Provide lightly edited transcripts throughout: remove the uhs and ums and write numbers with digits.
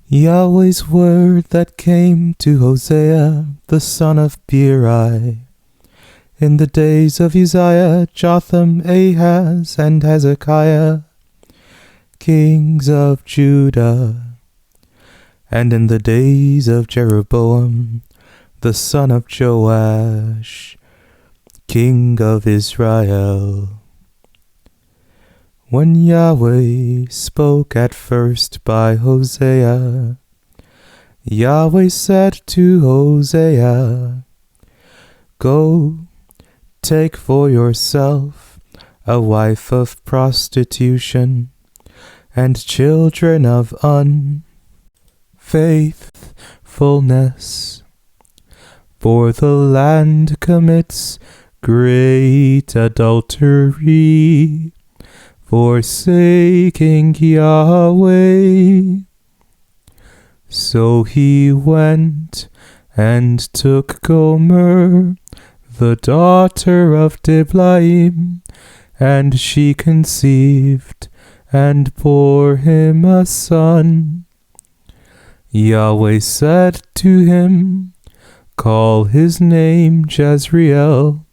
Yahweh's word that came to Hosea, the son of Beeri, in the days of Uzziah, Jotham, Ahaz, and Hezekiah, kings of Judah, and in the days of Jeroboam, the son of Joash, king of Israel. When Yahweh spoke at first by Hosea, Yahweh said to Hosea, "Go, take for yourself a wife of prostitution and children of unfaithfulness, for the land commits great adultery, forsaking Yahweh." So he went and took Gomer, the daughter of Diblaim, and she conceived and bore him a son. Yahweh said to him, "Call his name Jezreel,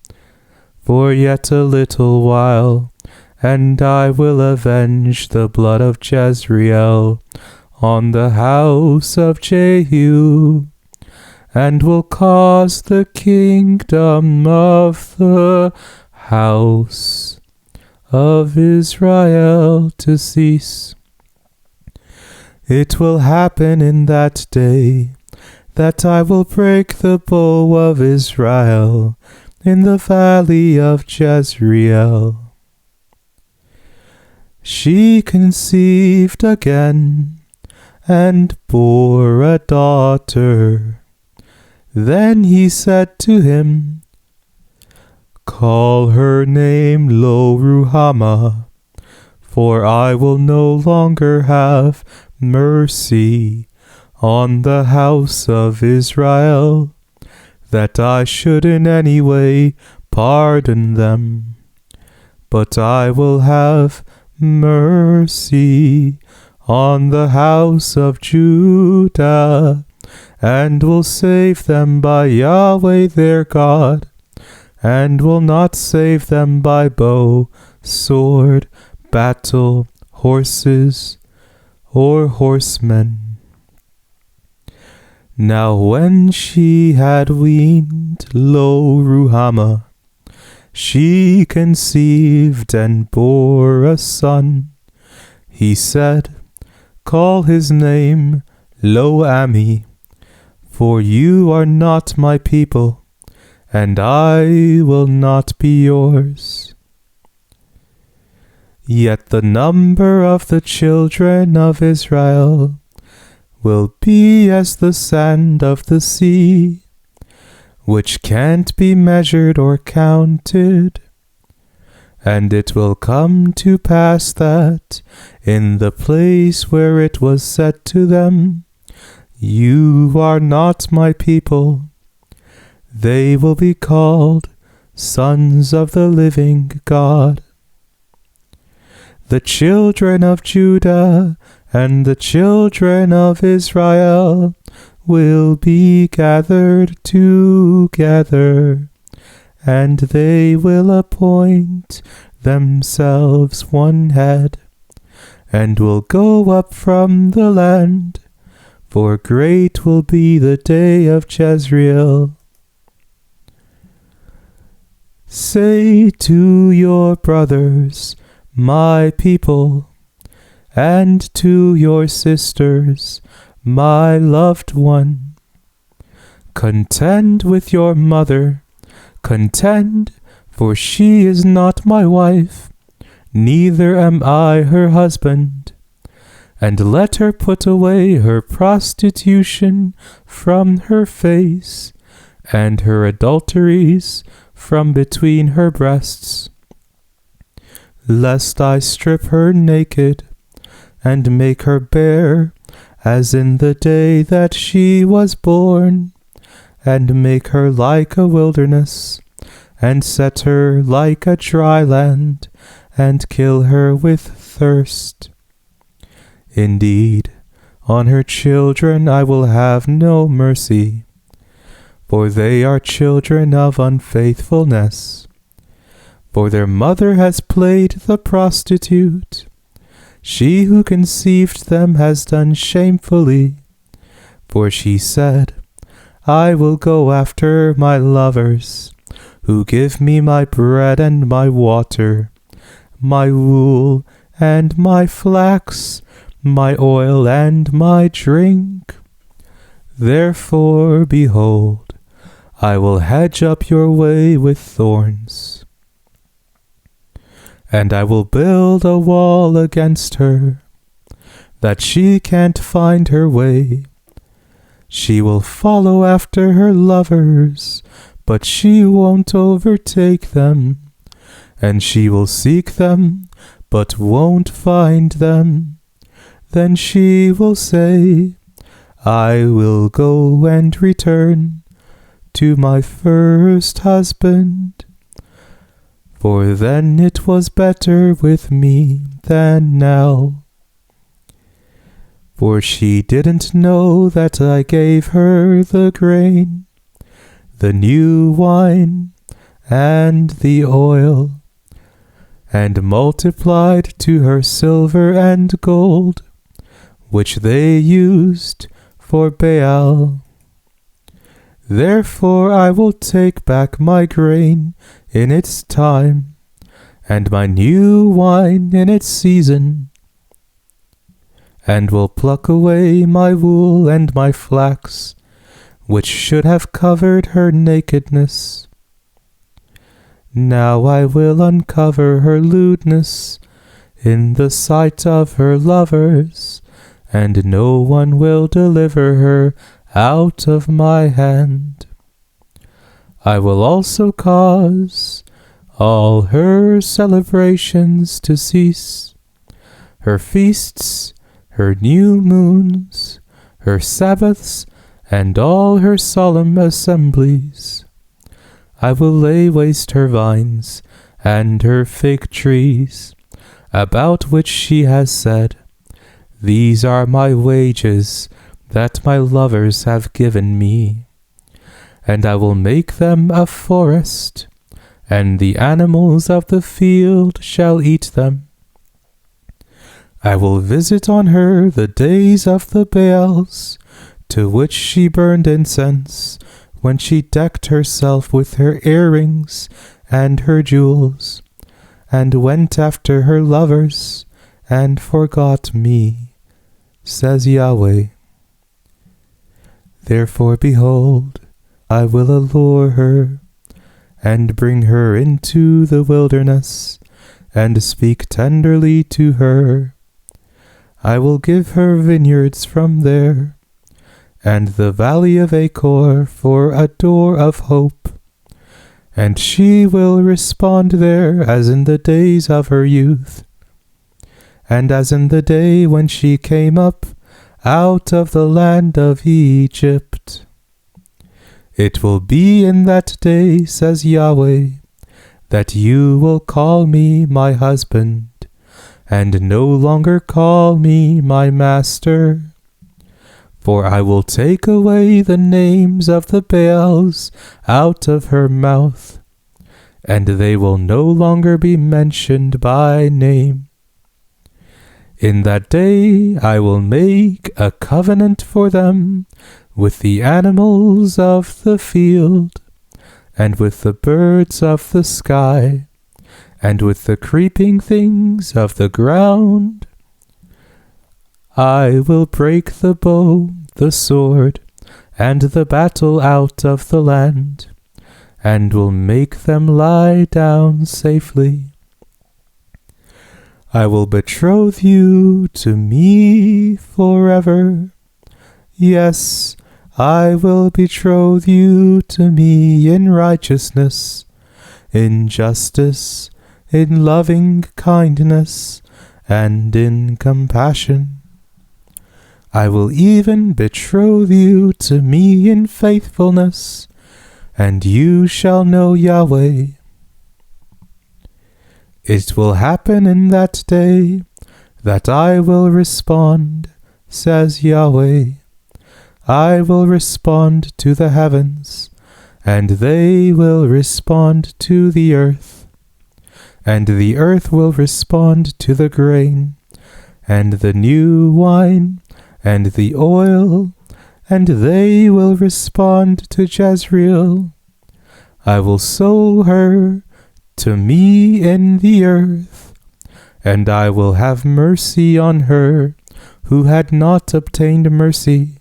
for yet a little while, and I will avenge the blood of Jezreel on the house of Jehu, and will cause the kingdom of the house of Israel to cease. It will happen in that day that I will break the bow of Israel in the valley of Jezreel." She conceived again and bore a daughter. Then he said to him, "Call her name Lo-ruhamah, for I will no longer have mercy on the house of Israel, that I should in any way pardon them, but I will have mercy on the house of Judah, and will save them by Yahweh their God, and will not save them by bow, sword, battle, horses, or horsemen." Now when she had weaned Lo-ruhamah, she conceived and bore a son. He said, "Call his name Lo-ammi, for you are not my people, and I will not be yours." Yet the number of the children of Israel will be as the sand of the sea, which can't be measured or counted. And it will come to pass that, in the place where it was said to them, "You are not my people," they will be called sons of the living God. The children of Judah and the children of Israel will be gathered together, and they will appoint themselves one head, and will go up from the land, for great will be the day of Jezreel. Say to your brothers, "My people," and to your sisters, "My loved one." Contend with your mother, contend, for she is not my wife, neither am I her husband. And let her put away her prostitution from her face, and her adulteries from between her breasts, lest I strip her naked, and make her bare, as in the day that she was born, and make her like a wilderness, and set her like a dry land, and kill her with thirst. Indeed, On her children I will have no mercy, for they are children of unfaithfulness. For their mother has played the prostitute. She who conceived them has done shamefully. For she said, I will go after my lovers, who give me my bread and my water, my wool and my flax, my oil and my drink. Therefore, behold, I will hedge up your way with thorns, and I will build a wall against her, that she can't find her way. She will follow after her lovers, but she won't overtake them, and she will seek them, but won't find them. Then she will say, I will go and return to my first husband, for then it was better with me than now. For she didn't know that I gave her the grain, the new wine, and the oil, and multiplied to her silver and gold, which they used for Baal. Therefore I will take back my grain in its time, and my new wine in its season, and will pluck away my wool and my flax, which should have covered her nakedness. Now I will uncover her lewdness in the sight of her lovers, and no one will deliver her out of my hand. I will also cause all her celebrations to cease, her feasts, her new moons, her Sabbaths, and all her solemn assemblies. I will lay waste her vines and her fig trees, about which she has said, These are my wages that my lovers have given me. And I will make them a forest, and the animals of the field shall eat them. I will visit on her the days of the Baals, to which she burned incense, when she decked herself with her earrings and her jewels, and went after her lovers, and forgot me, says Yahweh. Therefore, behold, I will allure her, and bring her into the wilderness, and speak tenderly to her. I will give her vineyards from there, and the valley of Achor for a door of hope. And she will respond there as in the days of her youth, and as in the day when she came up out of the land of Egypt. It will be in that day, says Yahweh, that you will call me my husband, and no longer call me my master. For I will take away the names of the Baals out of her mouth, and they will no longer be mentioned by name. In that day I will make a covenant for them with the animals of the field, and with the birds of the sky, and with the creeping things of the ground. I will break the bow, the sword, and the battle out of the land, and will make them lie down safely. I will betroth you to me forever. Yes, I will betroth you to me in righteousness, in justice, in loving kindness, and in compassion. I will even betroth you to me in faithfulness, and you shall know Yahweh. It will happen in that day that I will respond, says Yahweh. I will respond to the heavens, and they will respond to the earth. And the earth will respond to the grain, and the new wine, and the oil, and they will respond to Jezreel. I will sow her to me in the earth, and I will have mercy on her who had not obtained mercy.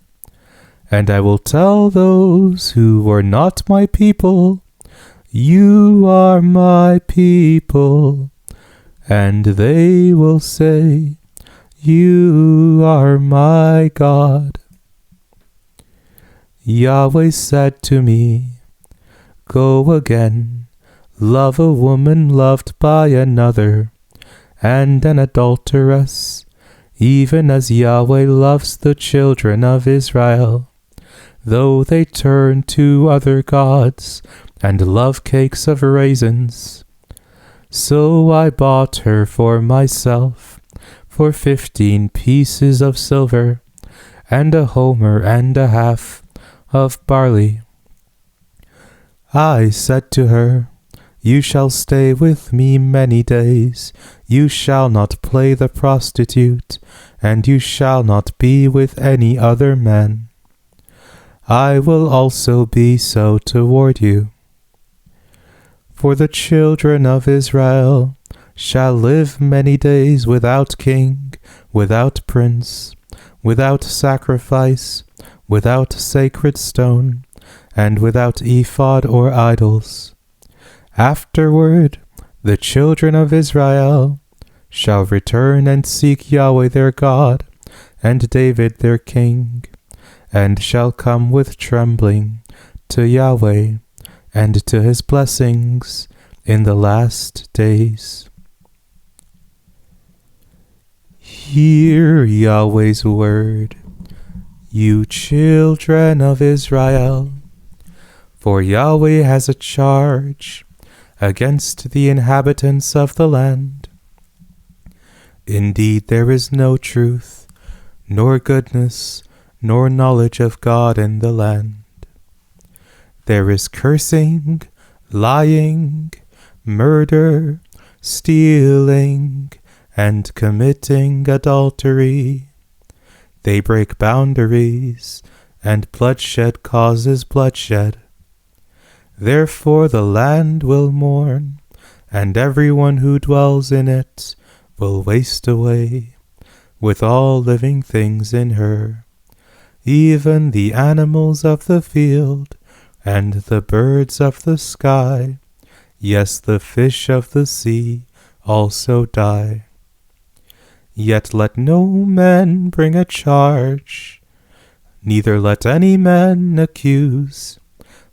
And I will tell those who were not my people, you are my people. And they will say, you are my God. Yahweh said to me, go again, love a woman loved by another, and an adulteress, even as Yahweh loves the children of Israel, though they turn to other gods and love cakes of raisins. So I bought her for myself for 15 pieces of silver, and a homer and a half of barley. I said to her, you shall stay with me many days, you shall not play the prostitute, and you shall not be with any other man. I will also be so toward you. For the children of Israel shall live many days without king, without prince, without sacrifice, without sacred stone, and without ephod or idols. Afterward, the children of Israel shall return and seek Yahweh their God, and David their king, and shall come with trembling to Yahweh and to his blessings in the last days. Hear Yahweh's word, you children of Israel, for Yahweh has a charge against the inhabitants of the land. Indeed, there is no truth, nor goodness, nor knowledge of God in the land. There is cursing, lying, murder, stealing, and committing adultery. They break boundaries, and bloodshed causes bloodshed. Therefore the land will mourn, and everyone who dwells in it will waste away, with all living things in her, even the animals of the field, and the birds of the sky, yes, the fish of the sea also die. Yet let no man bring a charge, neither let any man accuse,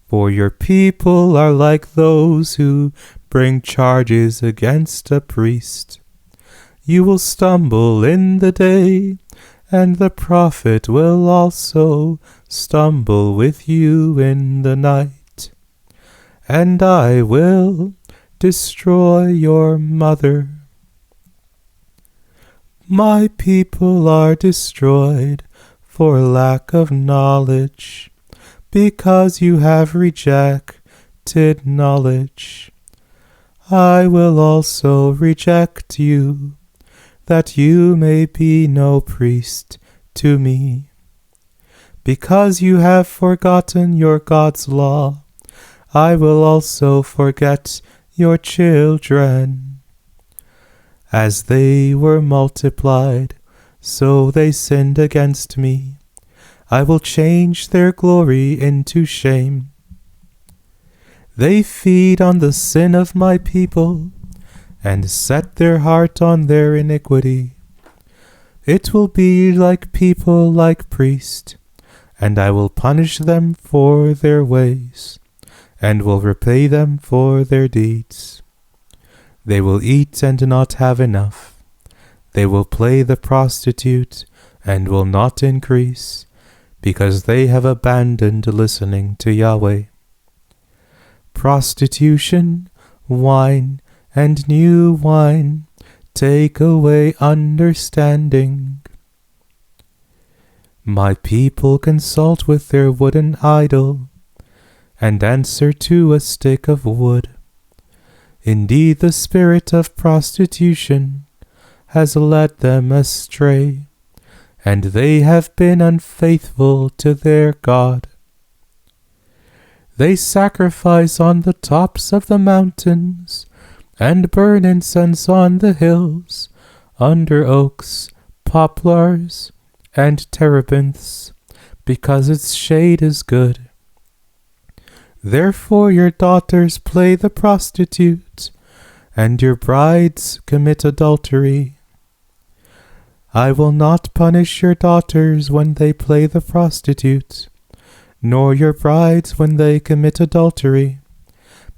for your people are like those who bring charges against a priest. You will stumble in the day, and the prophet will also stumble with you in the night. And I will destroy your mother. My people are destroyed for lack of knowledge, because you have rejected knowledge. I will also reject you, that you may be no priest to me. Because you have forgotten your God's law, I will also forget your children. As they were multiplied, so they sinned against me. I will change their glory into shame. They feed on the sin of my people, and set their heart on their iniquity. It will be like people like priests, and I will punish them for their ways, and will repay them for their deeds. They will eat and not have enough. They will play the prostitute and will not increase, because they have abandoned listening to Yahweh. Prostitution, wine, and new wine take away understanding. My people consult with their wooden idol, and answer to a stick of wood. Indeed, the spirit of prostitution has led them astray, and they have been unfaithful to their God. They sacrifice on the tops of the mountains, and burn incense on the hills, under oaks, poplars, and terebinths, because its shade is good. Therefore your daughters play the prostitute, and your brides commit adultery. I will not punish your daughters when they play the prostitute, nor your brides when they commit adultery,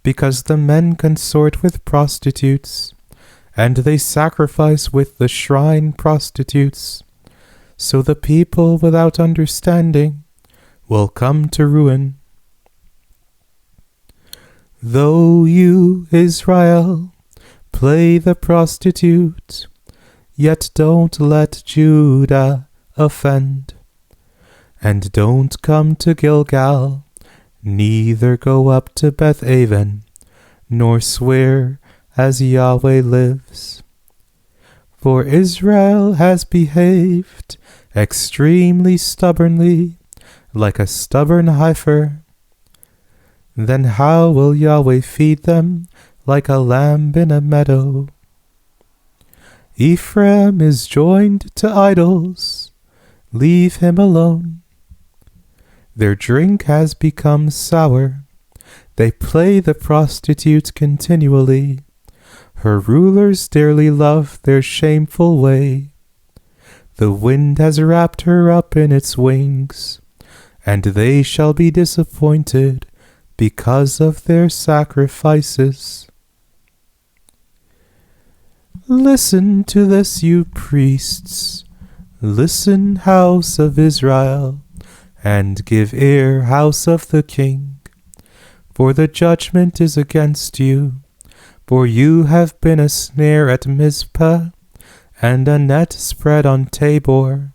because the men consort with prostitutes, and they sacrifice with the shrine prostitutes. So the people without understanding will come to ruin. Though you, Israel, play the prostitute, yet don't let Judah offend. And don't come to Gilgal, neither go up to Beth-aven, nor swear as Yahweh lives. For Israel has behaved extremely stubbornly, like a stubborn heifer. Then how will Yahweh feed them like a lamb in a meadow? Ephraim is joined to idols. Leave him alone. Their drink has become sour. They play the prostitute continually. Her rulers dearly love their shameful way. The wind has wrapped her up in its wings, and they shall be disappointed because of their sacrifices. Listen to this, you priests. Listen, house of Israel, and give ear, house of the king. For the judgment is against you, for you have been a snare at Mizpah, and a net spread on Tabor.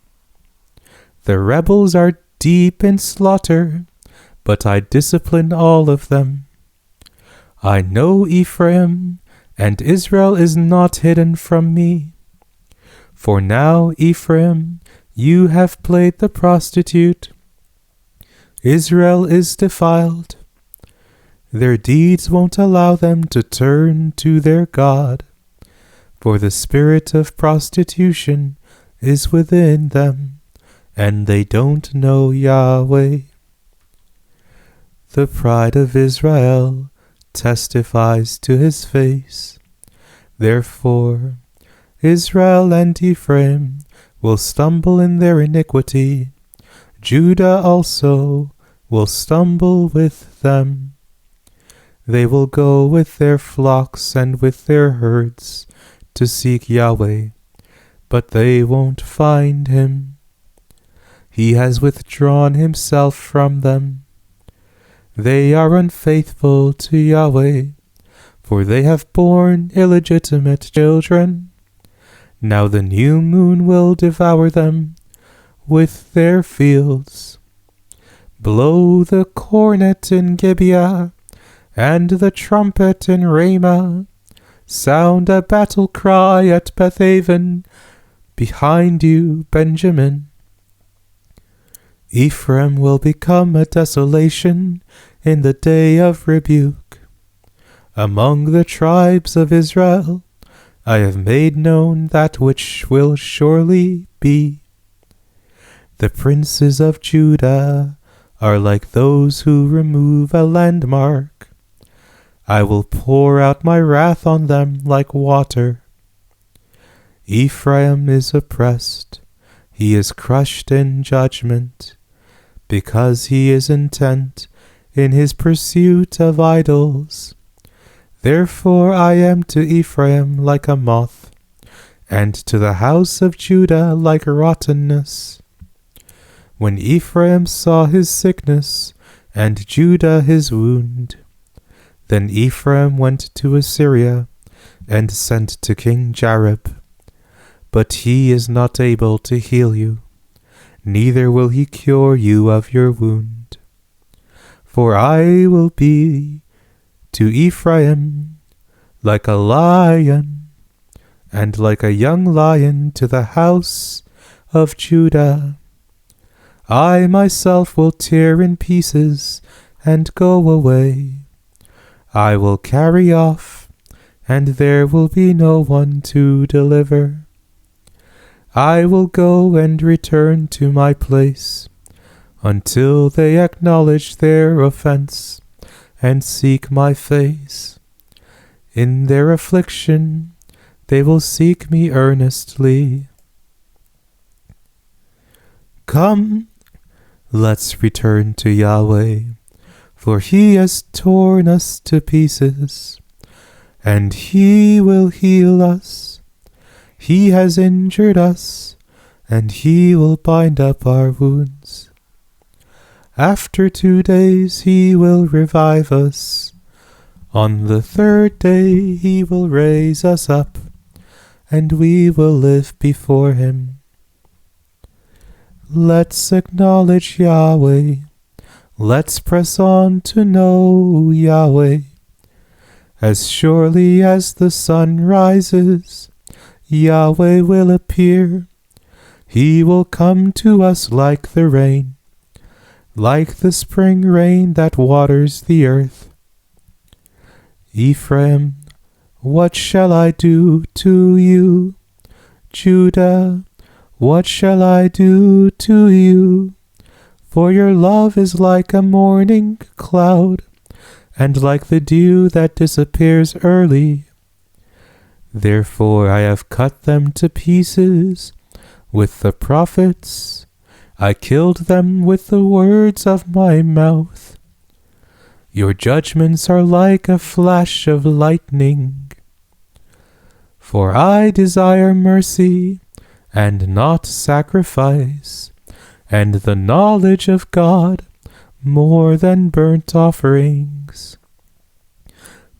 The rebels are deep in slaughter, but I discipline all of them. I know Ephraim, and Israel is not hidden from me. For now, Ephraim, you have played the prostitute. Israel is defiled. Their deeds won't allow them to turn to their God, for the spirit of prostitution is within them, and they don't know Yahweh. The pride of Israel testifies to his face. Therefore, Israel and Ephraim will stumble in their iniquity. Judah also will stumble with them. They will go with their flocks and with their herds to seek Yahweh, but they won't find him. He has withdrawn himself from them. They are unfaithful to Yahweh, for they have borne illegitimate children. Now the new moon will devour them with their fields. Blow the cornet in Gibeah, and the trumpet in Ramah. Sound a battle cry at Beth-aven. Behind you, Benjamin. Ephraim will become a desolation in the day of rebuke. Among the tribes of Israel, I have made known that which will surely be. The princes of Judah are like those who remove a landmark. I will pour out my wrath on them like water. Ephraim is oppressed. He is crushed in judgment, because he is intent in his pursuit of idols. Therefore I am to Ephraim like a moth, and to the house of Judah like rottenness. When Ephraim saw his sickness, and Judah his wound, then Ephraim went to Assyria, and sent to King Jareb. But he is not able to heal you, neither will he cure you of your wound. For I will be to Ephraim like a lion, and like a young lion to the house of Judah. I myself will tear in pieces and go away. I will carry off, and there will be no one to deliver. I will go and return to my place, until they acknowledge their offense and seek my face. In their affliction they will seek me earnestly. Come, let's return to Yahweh, for he has torn us to pieces, and he will heal us. He has injured us, and he will bind up our wounds. After 2 days he will revive us. On the 3rd day he will raise us up, and we will live before him. Let's acknowledge Yahweh. Let's press on to know Yahweh. As surely as the sun rises, Yahweh will appear. He will come to us like the rain, like the spring rain that waters the earth. Ephraim, what shall I do to you? Judah, what shall I do to you? For your love is like a morning cloud, and like the dew that disappears early. Therefore I have cut them to pieces with the prophets. I killed them with the words of my mouth. Your judgments are like a flash of lightning. For I desire mercy and not sacrifice, and the knowledge of God more than burnt offerings.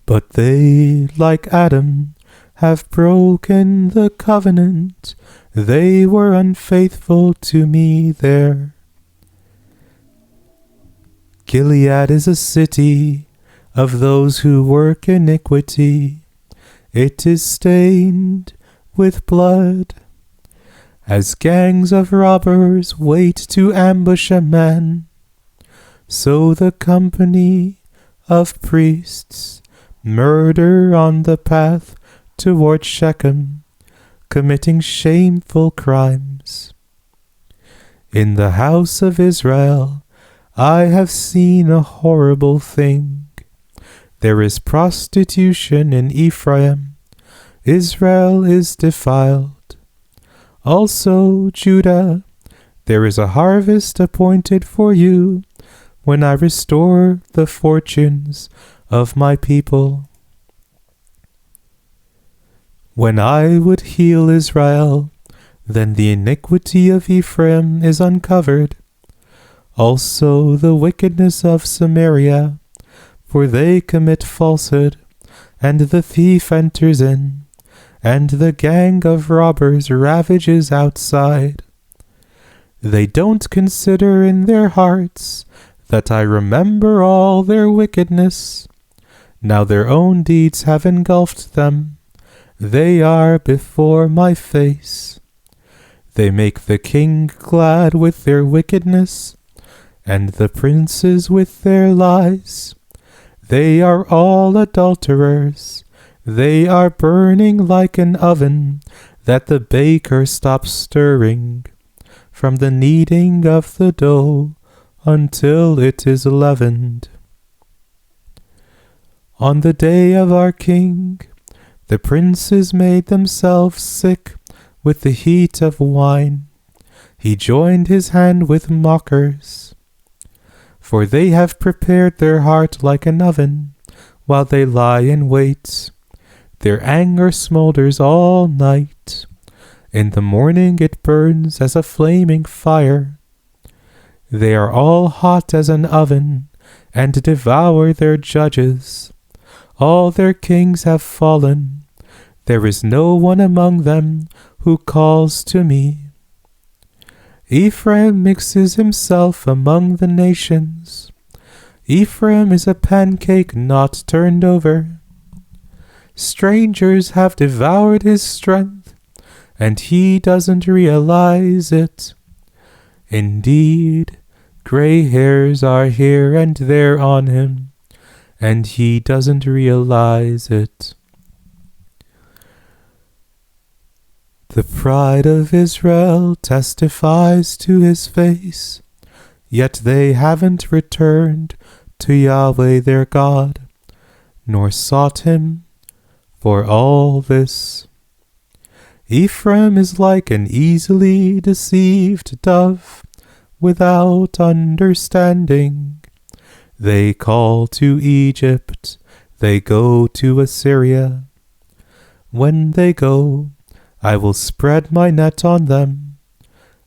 But they, like Adam, have broken the covenant. They were unfaithful to me there. Gilead is a city of those who work iniquity. It is stained with blood. As gangs of robbers wait to ambush a man, so the company of priests murder on the path toward Shechem, committing shameful crimes. In the house of Israel I have seen a horrible thing. There is prostitution in Ephraim. Israel is defiled. Also, Judah, there is a harvest appointed for you when I restore the fortunes of my people. When I would heal Israel, then the iniquity of Ephraim is uncovered. Also the wickedness of Samaria, for they commit falsehood, and the thief enters in, and the gang of robbers ravages outside. They don't consider in their hearts that I remember all their wickedness. Now their own deeds have engulfed them. They are before my face. They make the king glad with their wickedness, and the princes with their lies. They are all adulterers. They are burning like an oven that the baker stops stirring, from the kneading of the dough until it is leavened. On the day of our king, the princes made themselves sick with the heat of wine. He joined his hand with mockers. For they have prepared their heart like an oven, while they lie in wait. Their anger smolders all night. In the morning it burns as a flaming fire. They are all hot as an oven, and devour their judges. All their kings have fallen. There is no one among them who calls to me. Ephraim mixes himself among the nations. Ephraim is a pancake not turned over. Strangers have devoured his strength, and he doesn't realize it. Indeed, gray hairs are here and there on him, and he doesn't realize it. The pride of Israel testifies to his face, yet they haven't returned to Yahweh their God, nor sought him for all this. Ephraim is like an easily deceived dove, without understanding. They call to Egypt, they go to Assyria. When they go, I will spread my net on them.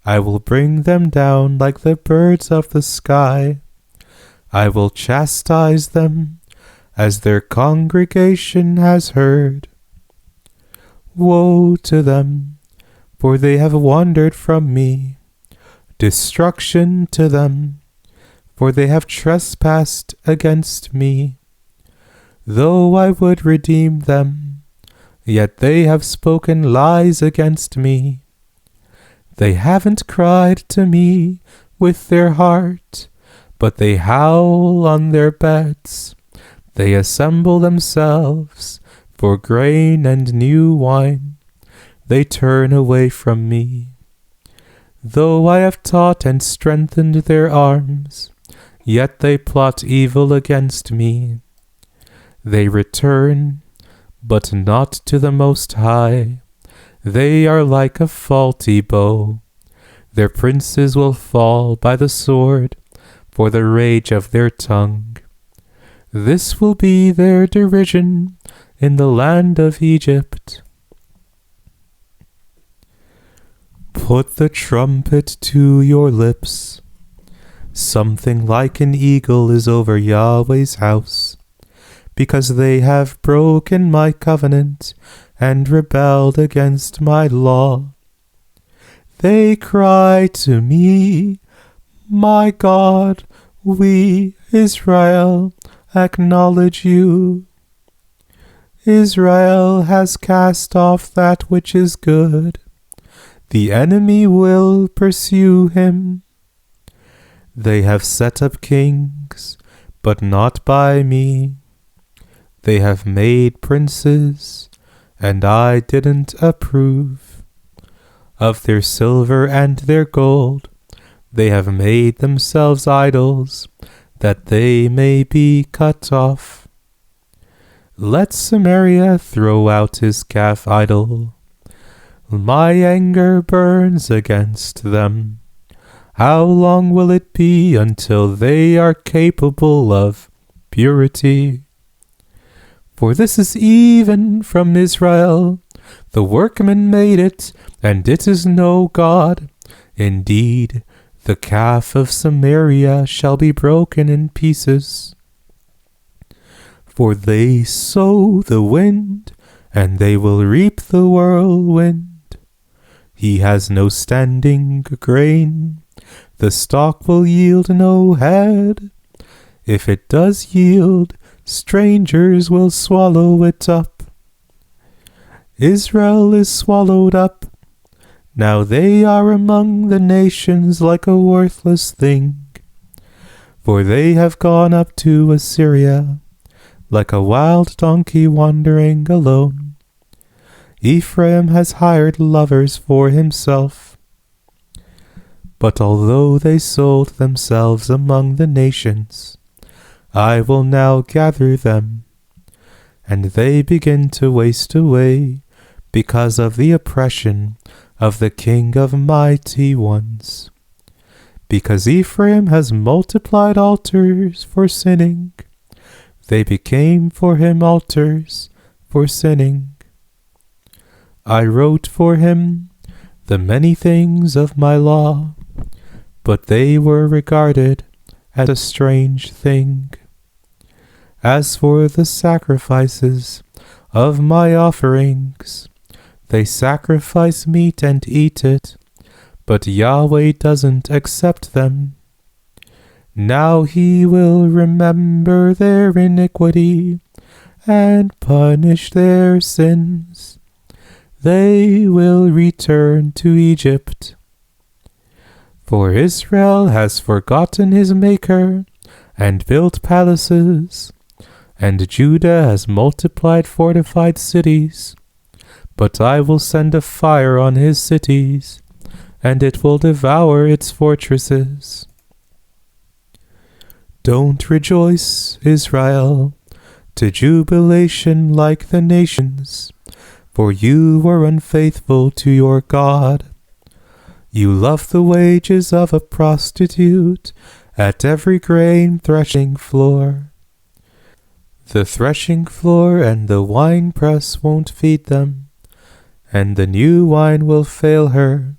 I will bring them down like the birds of the sky. I will chastise them as their congregation has heard. Woe to them, for they have wandered from me. Destruction to them, for they have trespassed against me. Though I would redeem them, yet they have spoken lies against me. They haven't cried to me with their heart, but they howl on their beds. They assemble themselves for grain and new wine. They turn away from me. Though I have taught and strengthened their arms, yet they plot evil against me. They return, but not to the Most High. They are like a faulty bow. Their princes will fall by the sword, for the rage of their tongue. This will be their derision in the land of Egypt. Put the trumpet to your lips. Something like an eagle is over Yahweh's house, because they have broken my covenant and rebelled against my law. They cry to me, my God, we, Israel, acknowledge you. Israel has cast off that which is good. The enemy will pursue him. They have set up kings, but not by me. They have made princes, and I didn't approve. Of their silver and their gold, they have made themselves idols, that they may be cut off. Let Samaria throw out his calf idol. My anger burns against them. How long will it be until they are capable of purity? For this is even from Israel. The workman made it, and it is no God. Indeed, the calf of Samaria shall be broken in pieces. For they sow the wind, and they will reap the whirlwind. He has no standing grain. The stalk will yield no head. If it does yield, strangers will swallow it up. Israel is swallowed up. Now they are among the nations like a worthless thing. For they have gone up to Assyria, like a wild donkey wandering alone. Ephraim has hired lovers for himself. But although they sold themselves among the nations, I will now gather them, and they begin to waste away because of the oppression of the king of mighty ones. Because Ephraim has multiplied altars for sinning, they became for him altars for sinning. I wrote for him the many things of my law, but they were regarded as a strange thing. As for the sacrifices of my offerings, they sacrifice meat and eat it, but Yahweh doesn't accept them. Now he will remember their iniquity and punish their sins. They will return to Egypt. For Israel has forgotten his Maker and built palaces, and Judah has multiplied fortified cities. But I will send a fire on his cities, and it will devour its fortresses. Don't rejoice, Israel, to jubilation like the nations, for you were unfaithful to your God. You loved the wages of a prostitute at every grain threshing floor. The threshing floor and the winepress won't feed them, and the new wine will fail her.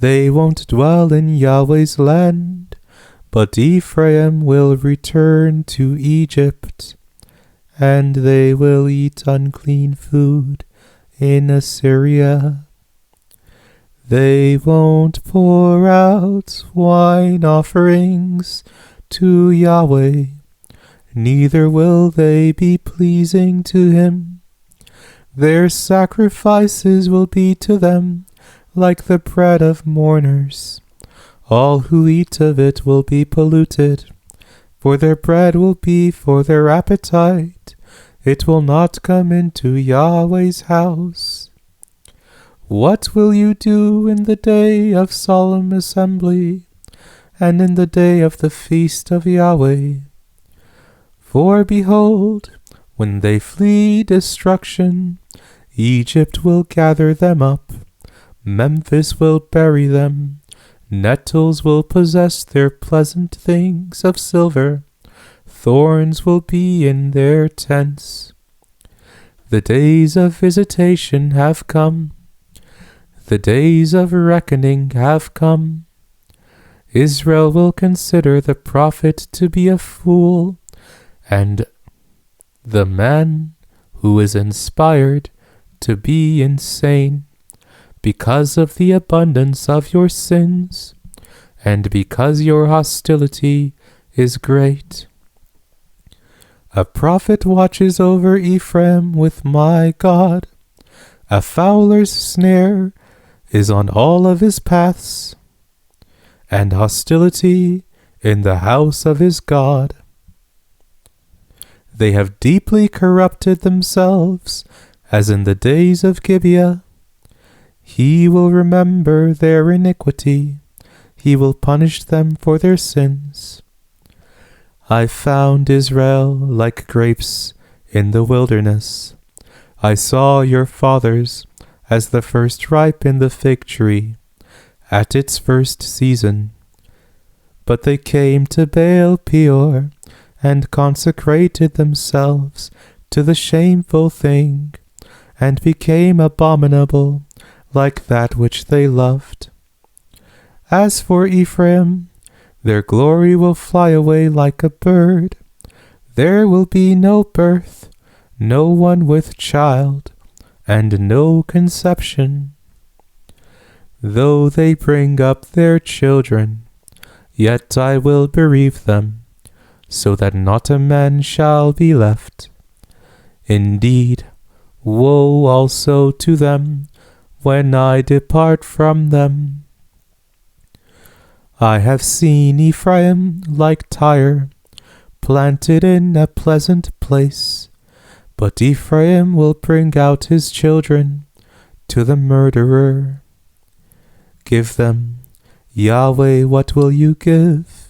They won't dwell in Yahweh's land, but Ephraim will return to Egypt, and they will eat unclean food in Assyria. They won't pour out wine offerings to Yahweh, neither will they be pleasing to him. Their sacrifices will be to them like the bread of mourners. All who eat of it will be polluted, for their bread will be for their appetite. It will not come into Yahweh's house. What will you do in the day of solemn assembly, and in the day of the feast of Yahweh? For behold, when they flee destruction, Egypt will gather them up, Memphis will bury them, nettles will possess their pleasant things of silver, thorns will be in their tents. The days of visitation have come, the days of reckoning have come. Israel will consider the prophet to be a fool, and the man who is inspired to be insane, because of the abundance of your sins, and because your hostility is great. A prophet watches over Ephraim with my God. A fowler's snare is on all of his paths, and hostility in the house of his God. They have deeply corrupted themselves, as in the days of Gibeah. He will remember their iniquity. He will punish them for their sins. I found Israel like grapes in the wilderness. I saw your fathers as the first ripe in the fig tree, at its first season. But they came to Baal Peor, and consecrated themselves to the shameful thing, and became abominable, like that which they loved. As for Ephraim, their glory will fly away like a bird. There will be no birth, no one with child, and no conception. Though they bring up their children, yet I will bereave them, so that not a man shall be left. Indeed, woe also to them when I depart from them. I have seen Ephraim like Tyre, planted in a pleasant place, but Ephraim will bring out his children to the murderer. Give them, Yahweh, what will you give?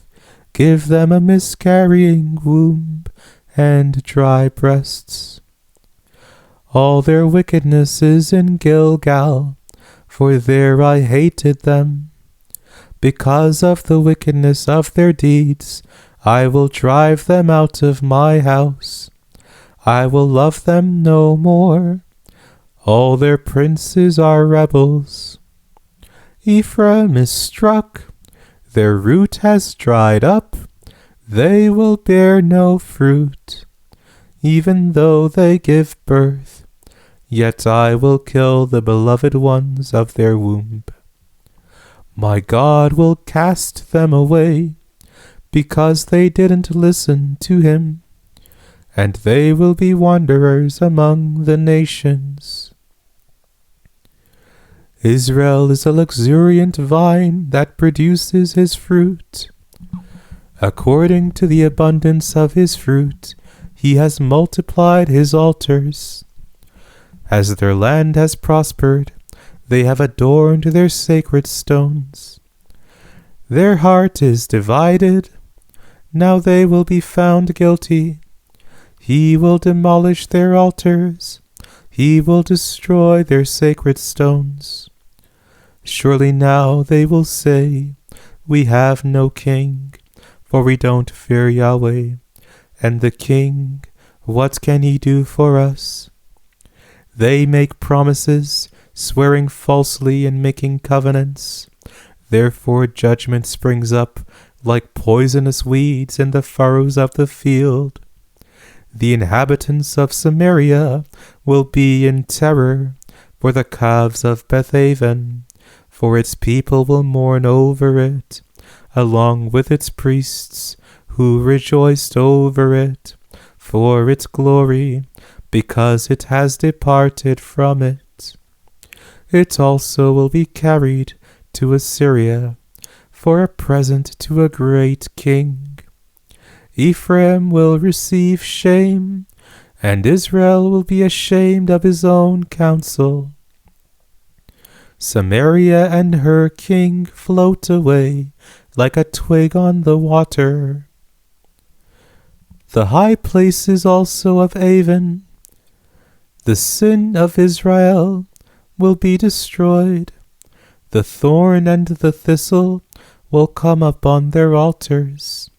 Give them a miscarrying womb and dry breasts. All their wickedness is in Gilgal, for there I hated them. Because of the wickedness of their deeds, I will drive them out of my house. I will love them no more. All their princes are rebels. Ephraim is struck, their root has dried up, they will bear no fruit. Even though they give birth, yet I will kill the beloved ones of their womb. My God will cast them away, because they didn't listen to him, and they will be wanderers among the nations. Israel is a luxuriant vine that produces his fruit. According to the abundance of his fruit, he has multiplied his altars. As their land has prospered, they have adorned their sacred stones. Their heart is divided. Now they will be found guilty. He will demolish their altars. He will destroy their sacred stones. Surely now they will say, we have no king, for we don't fear Yahweh. And the king, what can he do for us? They make promises, swearing falsely and making covenants. Therefore judgment springs up like poisonous weeds in the furrows of the field. The inhabitants of Samaria will be in terror for the calves of Bethaven, for its people will mourn over it, along with its priests who rejoiced over it, for its glory, because it has departed from it. It also will be carried to Assyria for a present to a great king. Ephraim will receive shame, and Israel will be ashamed of his own counsel. Samaria and her king float away like a twig on the water. The high places also of Avon, the sin of Israel, will be destroyed. The thorn and the thistle will come upon their altars.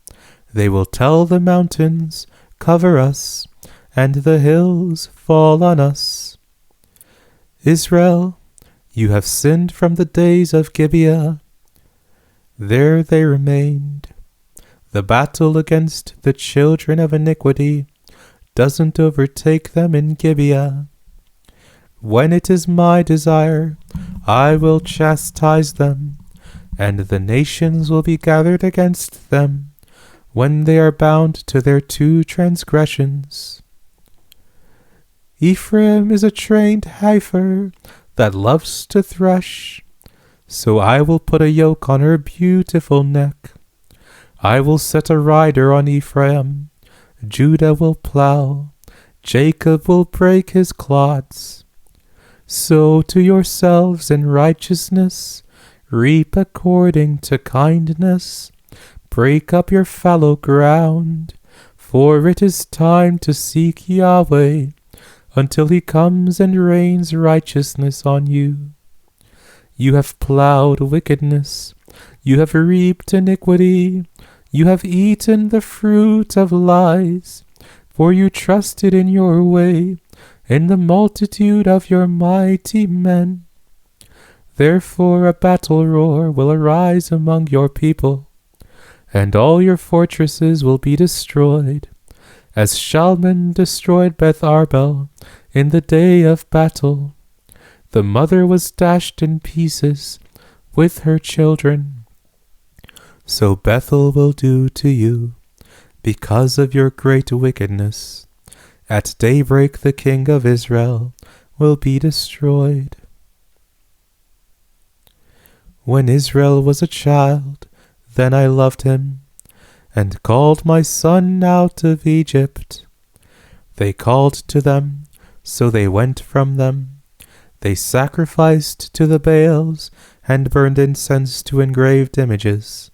They will tell the mountains, cover us, and the hills fall on us. Israel, you have sinned from the days of Gibeah. There they remained. The battle against the children of iniquity doesn't overtake them in Gibeah. When it is my desire, I will chastise them, and the nations will be gathered against them when they are bound to their two transgressions. Ephraim is a trained heifer that loves to thresh, so I will put a yoke on her beautiful neck. I will set a rider on Ephraim. Judah will plow. Jacob will break his clods. Sow to yourselves in righteousness, reap according to kindness. Break up your fallow ground, for it is time to seek Yahweh, until he comes and rains righteousness on you. You have plowed wickedness, you have reaped iniquity, you have eaten the fruit of lies, for you trusted in your way, in the multitude of your mighty men. Therefore a battle roar will arise among your people, and all your fortresses will be destroyed, as Shalman destroyed Beth Arbel in the day of battle. The mother was dashed in pieces with her children. So Bethel will do to you, because of your great wickedness. At daybreak the king of Israel will be destroyed. When Israel was a child, then I loved him, and called my son out of Egypt. They called to them, so they went from them. They sacrificed to the Baals, and burned incense to engraved images.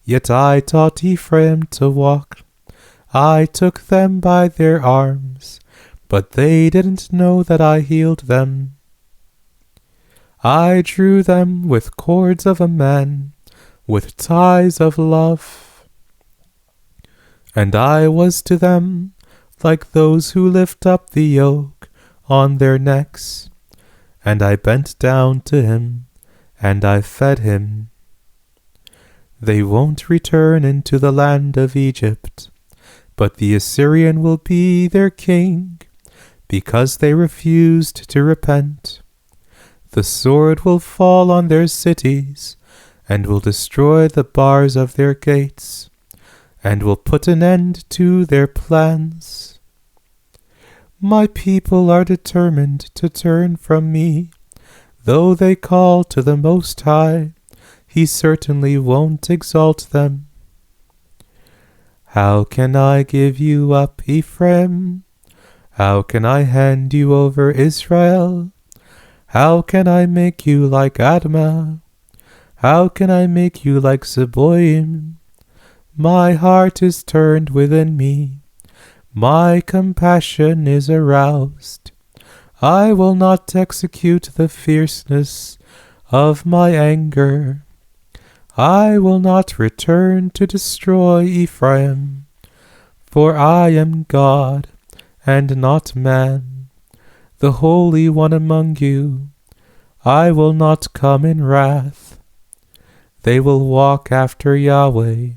Yet I taught Ephraim to walk. I took them by their arms, but they didn't know that I healed them. I drew them with cords of a man, with ties of love. And I was to them like those who lift up the yoke on their necks. And I bent down to him, and I fed him. They won't return into the land of Egypt, but the Assyrian will be their king, because they refused to repent. The sword will fall on their cities, and will destroy the bars of their gates, and will put an end to their plans. My people are determined to turn from me. Though they call to the Most High, He certainly won't exalt them. How can I give you up, Ephraim? How can I hand you over, Israel? How can I make you like Admah? How can I make you like Zeboim? My heart is turned within me. My compassion is aroused. I will not execute the fierceness of my anger. I will not return to destroy Ephraim, for I am God and not man, the Holy One among you. I will not come in wrath. They will walk after Yahweh,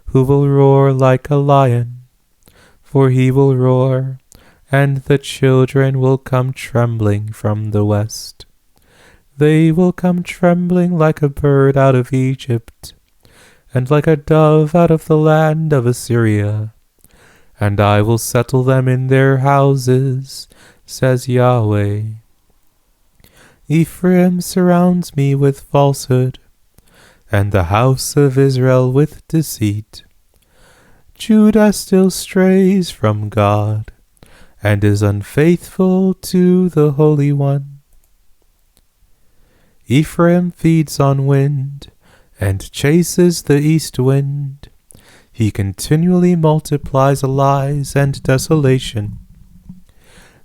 who will roar like a lion, for he will roar, and the children will come trembling from the west. They will come trembling like a bird out of Egypt, and like a dove out of the land of Assyria. And I will settle them in their houses, says Yahweh. Ephraim surrounds me with falsehood, and the house of Israel with deceit. Judah still strays from God, and is unfaithful to the Holy One. Ephraim feeds on wind, and chases the east wind. He continually multiplies lies and desolation.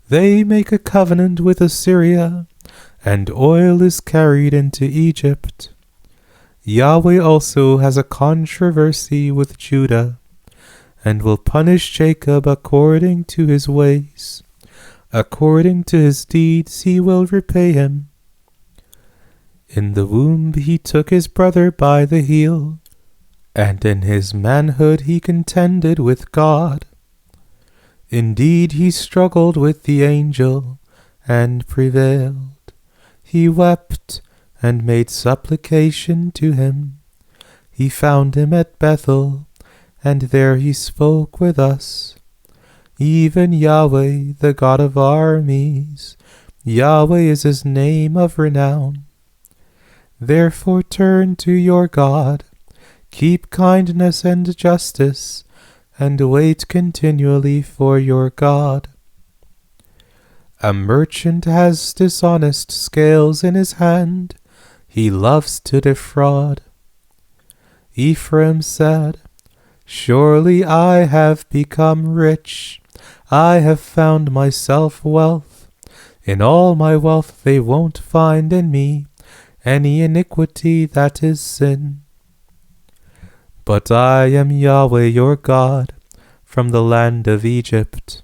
They make a covenant with Assyria, and oil is carried into Egypt. Yahweh also has a controversy with Judah, and will punish Jacob according to his ways. According to his deeds he will repay him. In the womb he took his brother by the heel, and in his manhood he contended with God. Indeed he struggled with the angel, and prevailed. He wept, and made supplication to him. He found him at Bethel, and there he spoke with us. Even Yahweh, the God of armies, Yahweh is his name of renown. Therefore turn to your God, keep kindness and justice, and wait continually for your God. A merchant has dishonest scales in his hand, he loves to defraud. Ephraim said, Surely I have become rich, I have found myself wealth. In all my wealth they won't find in me any iniquity that is sin. But I am Yahweh your God, from the land of Egypt.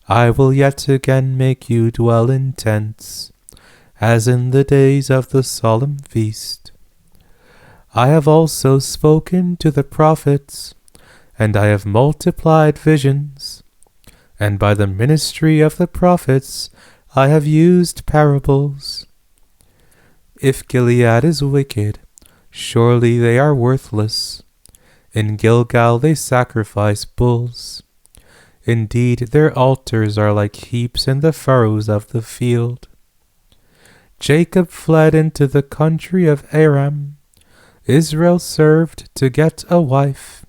I will yet again make you dwell in tents, as in the days of the solemn feast. I have also spoken to the prophets, and I have multiplied visions, and by the ministry of the prophets I have used parables. If Gilead is wicked, surely they are worthless. In Gilgal they sacrifice bulls. Indeed, their altars are like heaps in the furrows of the field. Jacob fled into the country of Aram. Israel served to get a wife.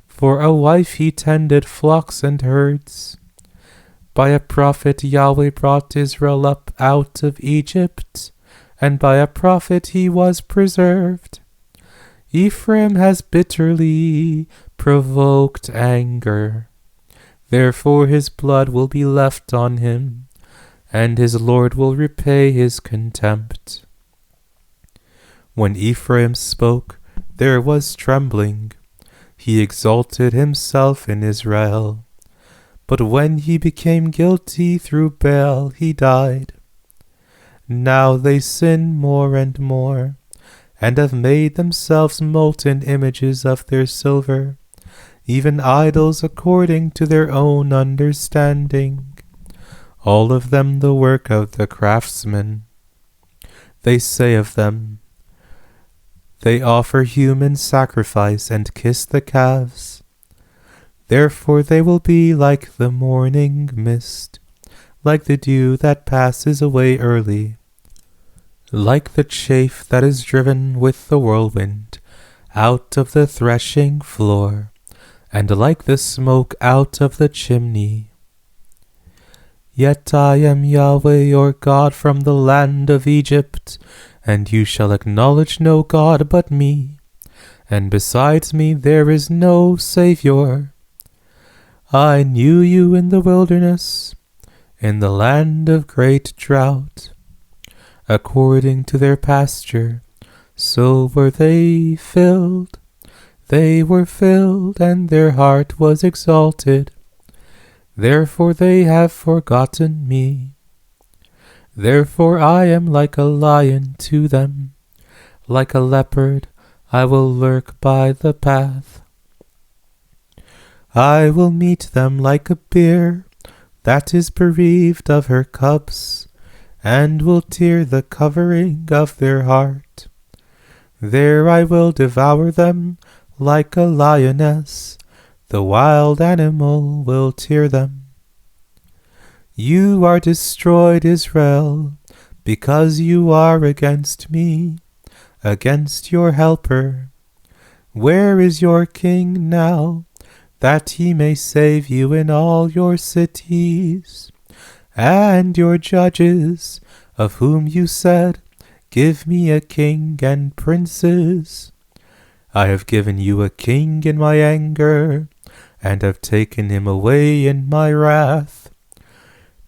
For a wife he tended flocks and herds. By a prophet Yahweh brought Israel up out of Egypt, and by a prophet he was preserved. Ephraim has bitterly provoked anger. Therefore his blood will be left on him, and his Lord will repay his contempt. When Ephraim spoke, there was trembling. He exalted himself in Israel. But when he became guilty through Baal, he died. Now they sin more and more, and have made themselves molten images of their silver, even idols according to their own understanding, all of them the work of the craftsman. They say of them, They offer human sacrifice and kiss the calves. Therefore they will be like the morning mist, like the dew that passes away early, like the chaff that is driven with the whirlwind out of the threshing floor, and like the smoke out of the chimney. Yet I am Yahweh your God from the land of Egypt, and you shall acknowledge no God but me, and besides me there is no Saviour. I knew you in the wilderness, in the land of great drought. According to their pasture, so were they filled. They were filled, and their heart was exalted. Therefore they have forgotten me. Therefore I am like a lion to them. Like a leopard I will lurk by the path. I will meet them like a bear that is bereaved of her cubs, and will tear the covering of their heart. There I will devour them like a lioness, the wild animal will tear them. You are destroyed, Israel, because you are against me, against your helper. Where is your king now, that he may save you in all your cities? And your judges, of whom you said, give me a king and princes. I have given you a king in my anger, and have taken him away in my wrath.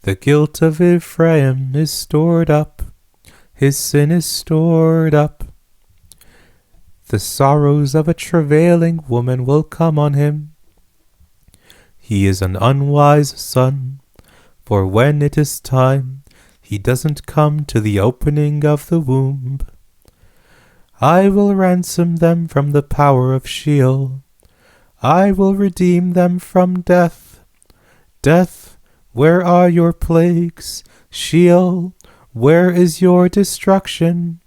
The guilt of Ephraim is stored up, his sin is stored up. The sorrows of a travailing woman will come on him. He is an unwise son, for when it is time, he doesn't come to the opening of the womb. I will ransom them from the power of Sheol. I will redeem them from death. Death, where are your plagues? Sheol, where is your destruction?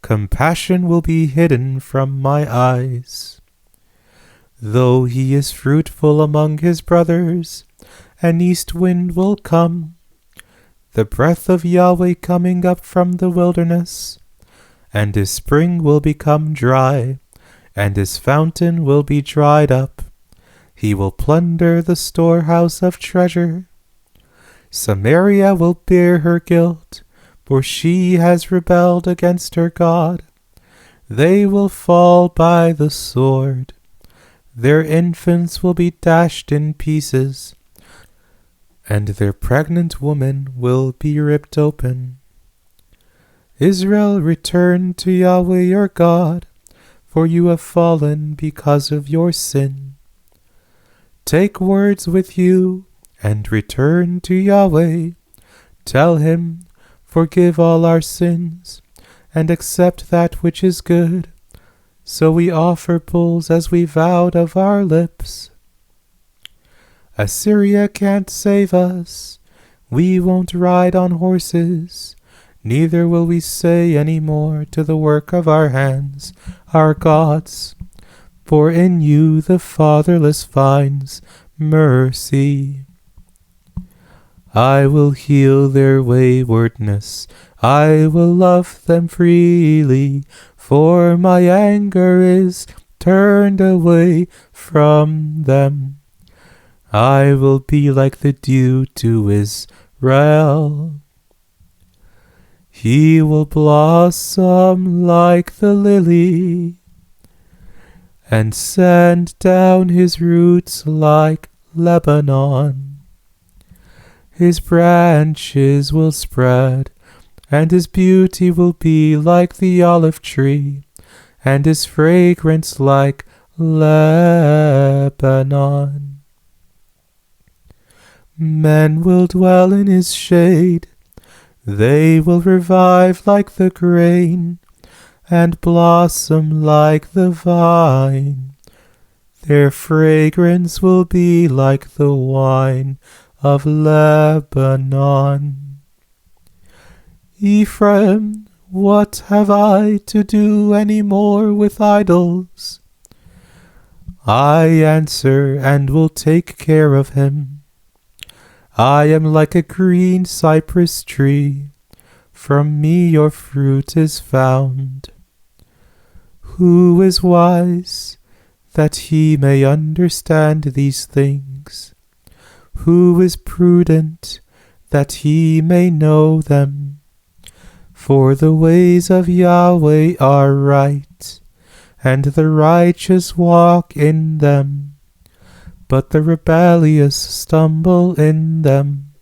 Compassion will be hidden from my eyes. Though he is fruitful among his brothers, an east wind will come, the breath of Yahweh coming up from the wilderness, and his spring will become dry, and his fountain will be dried up. He will plunder the storehouse of treasure. Samaria will bear her guilt, for she has rebelled against her God. They will fall by the sword. Their infants will be dashed in pieces, and their pregnant women will be ripped open. Israel, return to Yahweh your God, for you have fallen because of your sin. Take words with you, and return to Yahweh. Tell him, forgive all our sins, and accept that which is good. So we offer bulls as we vowed of our lips. Assyria can't save us. We won't ride on horses, neither will we say any more to the work of our hands, our gods. For in you the fatherless finds mercy. I will heal their waywardness. I will love them freely, for my anger is turned away from them. I will be like the dew to Israel. He will blossom like the lily, and send down his roots like Lebanon. His branches will spread, and his beauty will be like the olive tree, and his fragrance like Lebanon. Men will dwell in his shade. They will revive like the grain, and blossom like the vine. Their fragrance will be like the wine of Lebanon. Ephraim, What have I to do any more with idols? I answer and will take care of him. I am like a green cypress tree. From me your fruit is found. Who is wise, that he may understand these things? Who is prudent, that he may know them? For the ways of Yahweh are right, and the righteous walk in them, but the rebellious stumble in them.